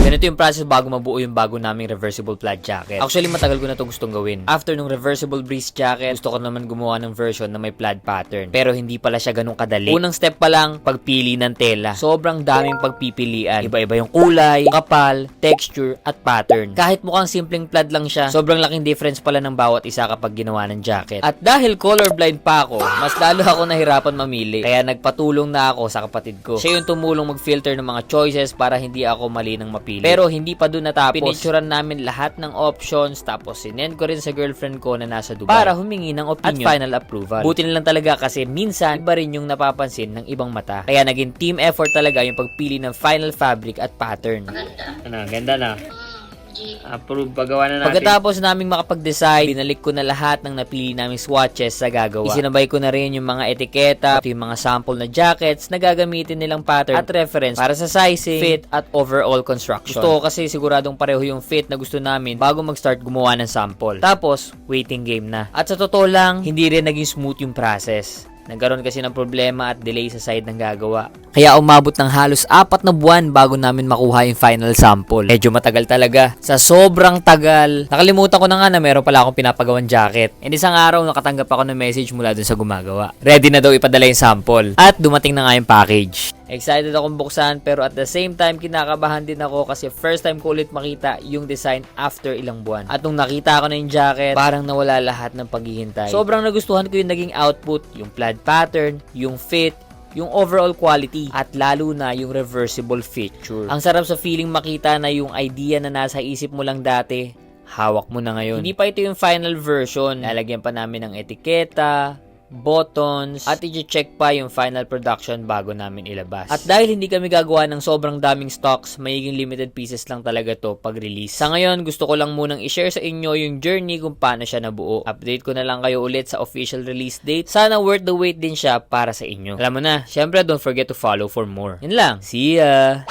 Ganito yung process bago mabuo yung bago naming reversible plaid jacket. Actually, matagal ko na to gustong gawin. After nung reversible breeze jacket, gusto ko naman gumawa ng version na may plaid pattern. Pero hindi pala siya ganun kadali. Unang step pa lang, pagpili ng tela. Sobrang daming pagpipilian. Iba-iba yung kulay, kapal, texture, at pattern. Kahit mukhang simpleng plaid lang siya, sobrang laking difference pala ng bawat isa kapag ginawa ng jacket. At dahil colorblind pa ako, mas lalo ako nahirapan mamili. Kaya nagpatulong na ako sa kapatid ko. Siya yung tumulong mag-filter ng mga choices para hindi ako mali ng mapili. Pero hindi pa doon natapos. Pinicturean namin lahat ng options, tapos sinend ko rin sa girlfriend ko na nasa Dubai para humingi ng opinion at final approval. Buti na lang talaga kasi minsan iba rin yung napapansin ng ibang mata. Kaya naging team effort talaga yung pagpili ng final fabric at pattern. Ano, ganda na. Approve, pagawa na natin. Pagkatapos naming makapag-decide, binalik ko na lahat ng napili naming swatches sa gagawa. Isinabay ko na rin yung mga etiketa, yung mga sample na jackets na gagamitin nilang pattern at reference para sa sizing, fit, at overall construction. Gusto ko kasi siguradong pareho yung fit na gusto namin bago mag-start gumawa ng sample. Tapos, waiting game na. At sa totoo lang, hindi rin naging smooth yung process. Nagkaroon kasi ng problema at delay sa side ng gagawa. Kaya umabot ng halos 4 na buwan bago namin makuha yung final sample. Medyo matagal talaga. Sa sobrang tagal, nakalimutan ko na nga na meron pala akong pinapagawang jacket. And isang araw, nakatanggap ako ng message mula dun sa gumagawa. Ready na daw ipadala yung sample. At dumating na nga yung package. Excited akong buksan pero at the same time kinakabahan din ako kasi first time ko ulit makita yung design after ilang buwan. At nung nakita ko na yung jacket, parang nawala lahat ng paghihintay. Sobrang nagustuhan ko yung naging output, yung plaid pattern, yung fit, yung overall quality, at lalo na yung reversible feature. Ang sarap sa feeling makita na yung idea na nasa isip mo lang dati, hawak mo na ngayon. Hindi pa ito yung final version. Lalagyan pa namin ng etiketa, buttons, at i-check pa yung final production bago namin ilabas. At dahil hindi kami gagawa ng sobrang daming stocks, magiging limited pieces lang talaga to pag release. Sa ngayon, gusto ko lang munang i-share sa inyo yung journey kung paano siya nabuo. Update ko na lang kayo ulit sa official release date. Sana worth the wait din siya para sa inyo. Alam mo na, syempre don't forget to follow for more. Yun lang. See ya!